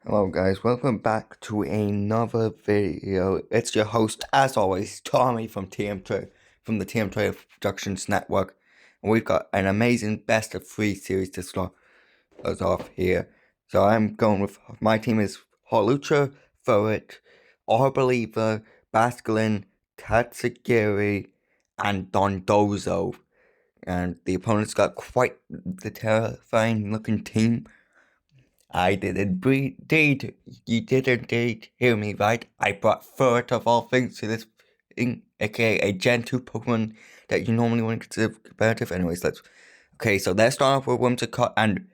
Hello guys, welcome back to another video. It's your host, as always, Tommy from from the TM Productions Network. And we've got an amazing best of 3 series to start us off here. So I'm going with, my team is Holucha, Furret, Believer, Basculin, Tatsugiri, and Dondozo. And the opponent's got quite the terrifying looking team. I did indeed, you did indeed hear me right. I brought Furret of all things to this thing, aka a Gen 2 Pokemon that you normally wouldn't consider competitive. Anyways, okay, so let's start off with Whimsicott and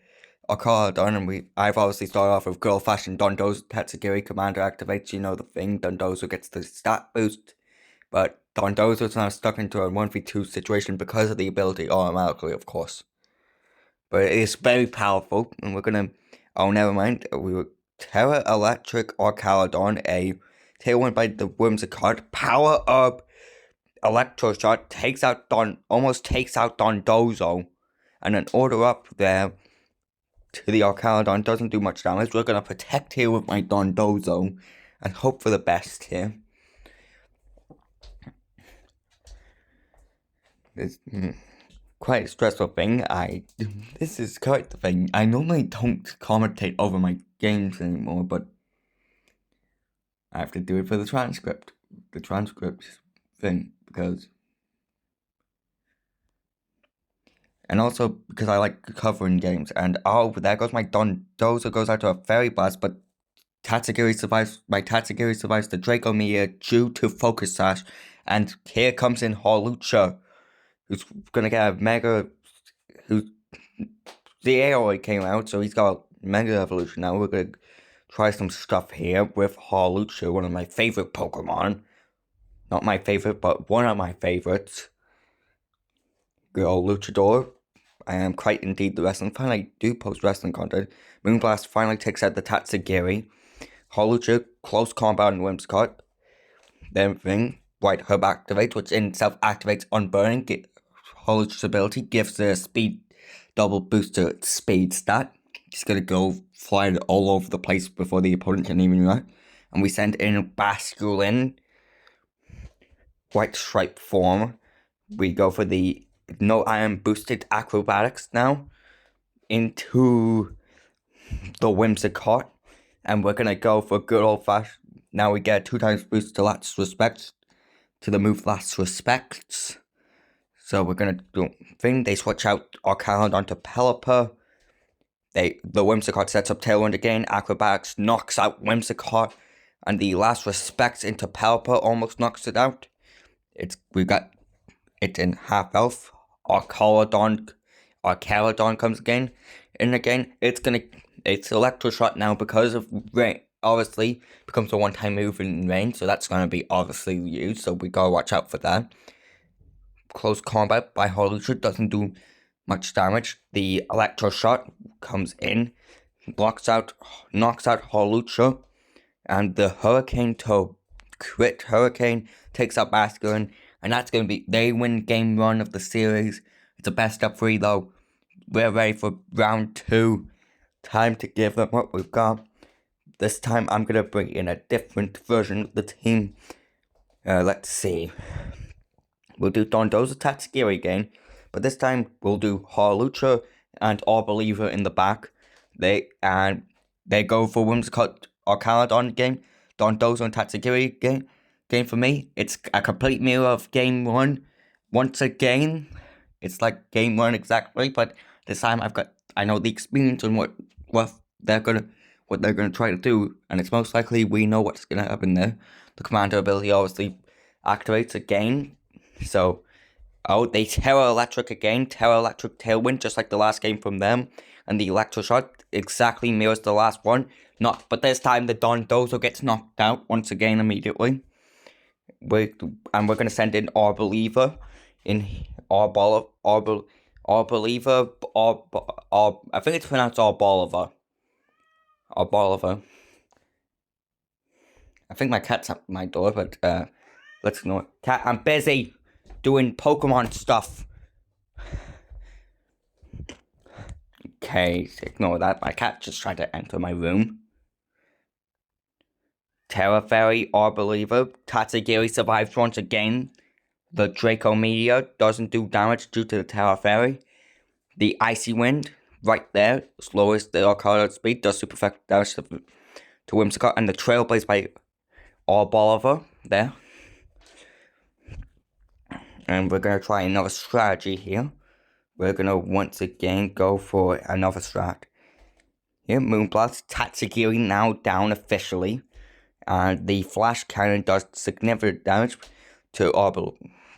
Arcaladon, and I've obviously started off with Good Old Fashioned Dondozo. Tatsugiri Commander activates, you know the thing, Dondozo gets the stat boost, but Dondozo's now stuck into a 1v2 situation because of the ability automatically, of course. But it is very powerful, and we're gonna. Oh, never mind. We were Terra Electric Arcaladon, a Tailwind by the Whimsicott. Power Up Electro Shot almost takes out Dondozo, and an Order Up there to the Arcaladon doesn't do much damage. We're gonna protect here with my Dondozo and hope for the best here. This quite a stressful thing. This is quite the thing. I normally don't commentate over my games anymore, but I have to do it for the transcript thing, and also because I like covering games. And oh, there goes my Dondozo goes out to a Fairy Blast, but Tatsugiri survives. My Tatsugiri survives the Draco Meteor due to Focus Sash, and here comes in Holucha, who's gonna get a Mega. Who's the Aoi came out, so he's got a Mega Evolution now. We're gonna try some stuff here with Holucha, one of my favorite Pokemon. Not my favorite, but one of my favorites. Good old Luchador. I am quite indeed the wrestling fan. I do post wrestling content. Moonblast finally takes out the Tatsugiri. Holucha, close combat and Whimsicott. Then White Herb activates, which in itself activates Unburning. Holucha's ability gives the speed double boost to its speed stat. It's gonna go flying all over the place before the opponent can even react. And we send in Basculin, White Stripe form. We go for the no iron boosted acrobatics now into the Whimsicott. And we're gonna go for good old fashioned. Now we get 2 times boost to Last Respects to the move Last Respects. So we're gonna do thing. They switch out Arcaladon to Pelipper. The Whimsicott sets up Tailwind again. Acrobatics knocks out Whimsicott, and the Last Respects into Pelipper almost knocks it out. We got it in half health. Arcaladon comes again, and again it's Electro Shot now because of rain. Obviously becomes a one-time move in rain, so that's gonna be obviously used. So we gotta watch out for that. Close combat by Holucha doesn't do much damage. The Electro Shot comes in, knocks out Holucha, and the Hurricane to crit Hurricane takes out Basculin, and that's gonna be they win game 1 of the series. It's a best of 3 though. We're ready for round 2. Time to give them what we've got. This time I'm gonna bring in a different version of the team. Let's see. We'll do Dondozo Tatsugiri again, but this time we'll do Holucha and Believer in the back. They go for Whimsicott Arcaladon game. Dondozo and Tatsugiri game for me. It's a complete mirror of game 1. Once again, it's like game 1 exactly, but this time I know the experience and what they're gonna try to do, and it's most likely we know what's gonna happen there. The Commander ability obviously activates again. So, they Terra Electric again. Terra Electric Tailwind, just like the last game from them. And the Electro Shot exactly mirrors the last one. But this time the Dondozo gets knocked out once again immediately. We're going to send in our Believer. I think it's pronounced Arboliver. I think my cat's at my door, but let's ignore it. Cat, I'm busy doing Pokemon stuff. Okay, ignore that. My cat just tried to enter my room. Terra Fairy or Believer. Tatsugiri survives once again. The Draco Meteor doesn't do damage due to the Terra Fairy. The Icy Wind, right there, slowest the Arcana speed, does super effective damage to Whimsicott. And the Trailblaze by Bolivar, there. And we're going to try another strategy here. We're going to once again go for another strat. Here, Moonblast, Tatsugiri now down officially. And the Flash Cannon does significant damage to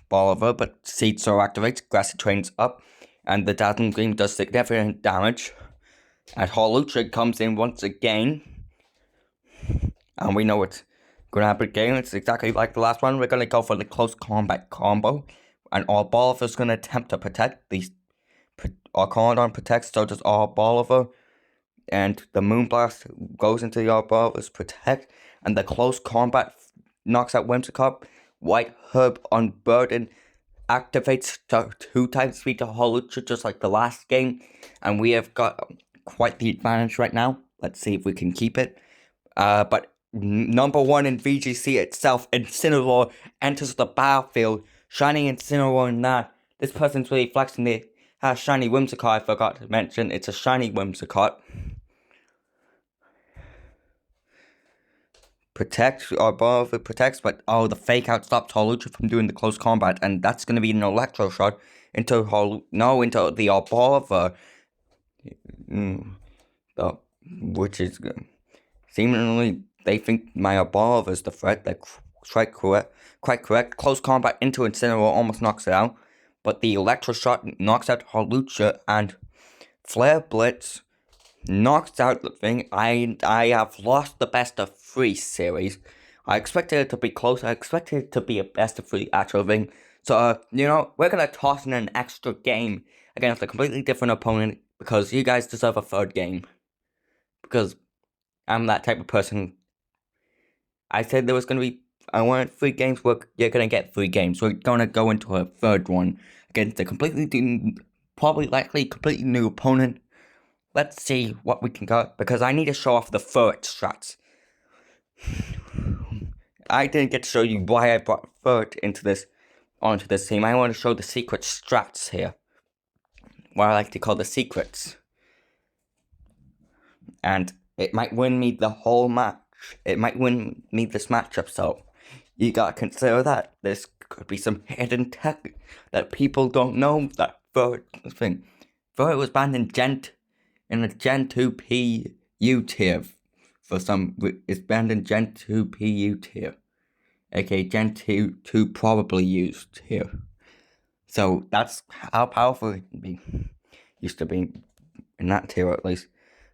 Bolivar, but Seed Soul activates, Grassy Trains up, and the Dazzling Gleam does significant damage. And Hawlucha comes in once again. And we know it's going to happen again. It's exactly like the last one. We're going to go for the close combat combo. And Bolivar's going to attempt to protect. The Arcanodon protects, so does Bolivar. And the Moonblast goes into the Bolivar's protect. And the close combat knocks out Whimsicott. White Herb Unburden activates to 2 times speed to Hawlucha, just like the last game. And we have got quite the advantage right now. Let's see if we can keep it. But number 1 in VGC itself, Incineroar enters the battlefield. Shiny Incineroar in that. This person's really flexing. They have shiny Whimsicott. I forgot to mention it's a shiny Whimsicott. Protect, or Bolivar protects, but the fake out stops Hawlucha from doing the close combat, and that's going to be an electro shot into the Bolivar, which is seemingly they think my Bolivar is the threat. They're quite correct. Close combat into Incineroar almost knocks it out, but the electro shot knocks out Hawlucha, and Flare Blitz knocks out the thing. I have lost the best of 3 series. I expected it to be close. I expected it to be a best of 3 actual thing. So, we're going to toss in an extra game against a completely different opponent because you guys deserve a 3rd game. Because I'm that type of person. I said there was going to be, I wanted 3 games. You're going to get 3 games. We're going to go into a 3rd one against a completely new opponent. Let's see what we can get, because I need to show off the furret strats. I didn't get to show you why I brought furret onto this team. I want to show the secret strats here. What I like to call the secrets. And it might win me the whole match. It might win me this matchup, so you gotta consider that. This could be some hidden tech that people don't know, that furret thing. Furret was banned in the Gen 2 PU tier. It's banned in Gen 2 PU tier. aka Gen 2 probably used tier. So that's how powerful it can be. Used to be in that tier at least.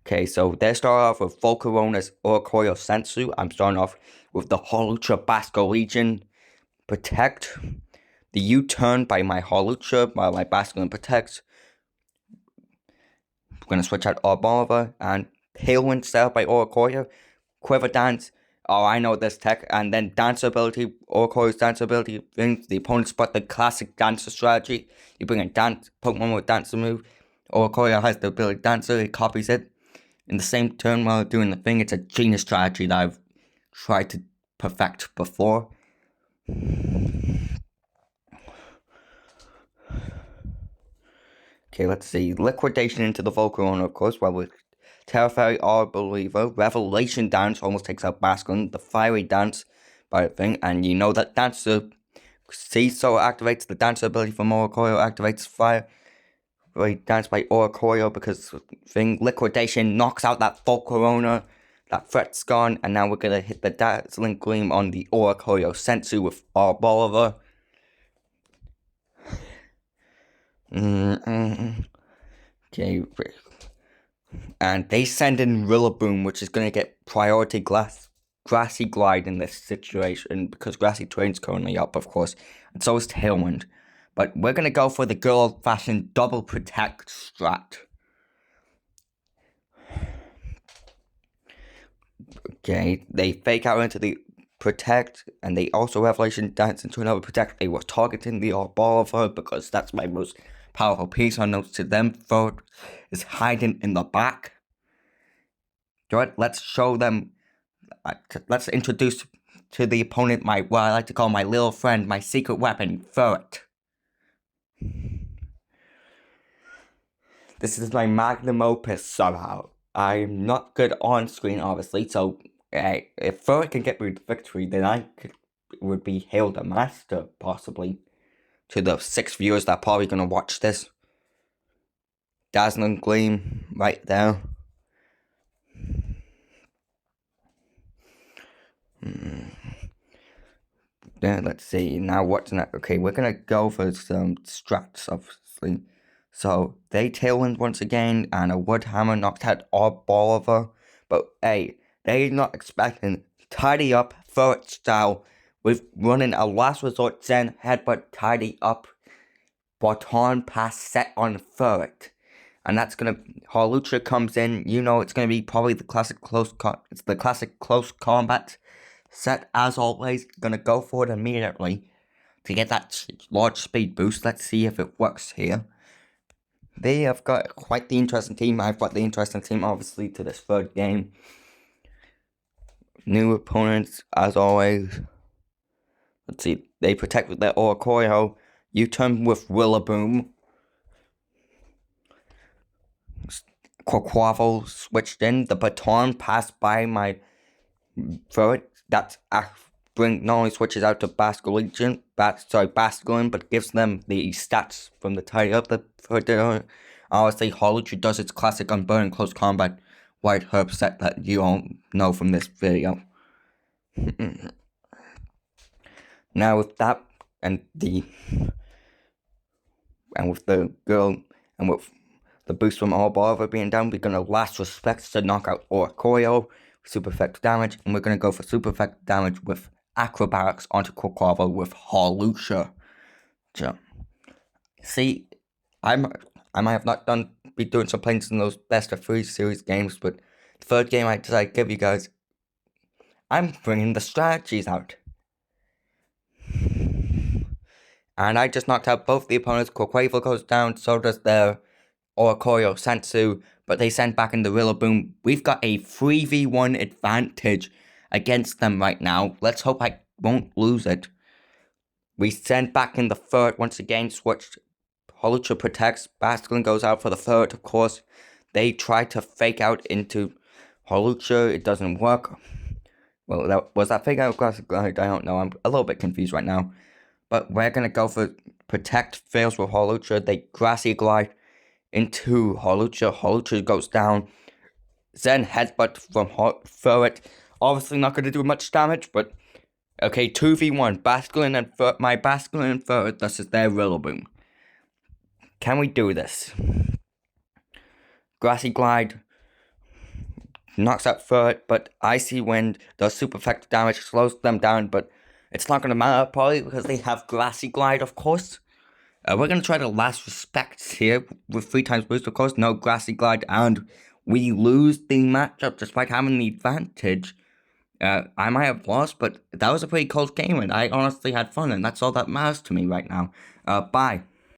Okay, so they start off with Volcarona's Oricorio Sensu. I'm starting off with the Hawlucha Basco Legion Protect. The U-turn by my Hawlucha, while my Basculin protects. We're going to switch out Bolivar and Tailwind Style by Oricorio. Quiver Dance. Oh, I know this tech. And then Dance ability. Oricorio's Dance ability brings the opponent spot the classic Dancer strategy. You bring a Pokemon with Dancer move. Oricorio has the ability Dancer. He copies it in the same turn while doing the thing. It's a genius strategy that I've tried to perfect before. Okay, let's see. Liquidation into the Volcarona, of course, while with Terra Fairy or Believer. Revelation Dance almost takes out Basculin. The Fiery Dance by the thing. And you know that Dancer Seesaw activates the Dancer ability from Oricorio, activates Fiery Dance by Oricorio because thing. Liquidation knocks out that Volcarona. That threat's gone. And now we're going to hit the Dazzling Gleam on the Oricorio Sensu with Bolivar. Okay, and they send in Rillaboom, which is going to get priority Grassy Glide in this situation because Grassy Train's currently up, of course, and so is Tailwind. But we're going to go for the good old-fashioned double protect strat. Okay, they fake out into the protect, and they also Revelation Dance into another protect. They were targeting the Bolivar because that's my most powerful piece. I notes to them. Furret is hiding in the back. Alright, let's show them let's introduce to the opponent what I like to call my little friend, my secret weapon, Furret. This is my magnum opus somehow. I'm not good on screen, obviously, so if Furret can get me the victory, then would be hailed a master, possibly. To the 6 viewers that are probably going to watch this. Dazzling Gleam, right there. Then let's see, now what's next? Okay, we're going to go for some strats, obviously. So, they tailwind once again, and a wood hammer knocked out Bolivar. But hey, they're not expecting tidy up, Furret style, with running a last resort Zen headbutt tidy up baton pass set on Furret. And that's gonna, Hawlucha comes in, you know it's gonna be probably the classic close combat set as always. Gonna go for it immediately to get that large speed boost. Let's see if it works here. They have got quite the interesting team. I've got the interesting team, obviously, to this third game. New opponents, as always. Let's see. They protect with their Oricorio. U-turn with Rillaboom. Quaquaval switched in. The baton passed by my Furret. That's not only switches out to Basculin, but gives them the stats from the tidy up. Obviously, Hawlucha does its classic Unburn close combat white herb set that you all know from this video. Now with that with the girl and with the boost from Bolivar being down, we're gonna last respects to knock out Oricorio, super effective damage, and we're gonna go for super effective damage with acrobatics onto Quaquaval with Hawlucha. So, see, I might have not be doing some plays in those best of 3 series games, but the third game I decided to give you guys, I'm bringing the strategies out. And I just knocked out both the opponents. Quaquaval goes down, so does their Oricorio Sensu, but they send back in the Rillaboom. We've got a 3v1 advantage against them right now. Let's hope I won't lose it. We send back in the third once again, switched. Hawlucha protects, Basculin goes out for the third, of course. They try to fake out into Hawlucha, it doesn't work. Well, was that fake out? I don't know, I'm a little bit confused right now. But we're going to go for protect, fails with Hawlucha. They grassy glide into Hawlucha. Hawlucha goes down. Zen headbutt from Furret. Obviously not going to do much damage, but okay, 2v1. Basculin and my Basculin and Furret, this is their Rillaboom. Can we do this? Grassy glide knocks out Furret, but Icy Wind does super effective damage, slows them down, but it's not going to matter, probably, because they have Grassy Glide, of course. We're going to try to last respects here with 3 times boost, of course. No Grassy Glide, and we lose the matchup despite having the advantage. I might have lost, but that was a pretty close game, and I honestly had fun, and that's all that matters to me right now. Bye.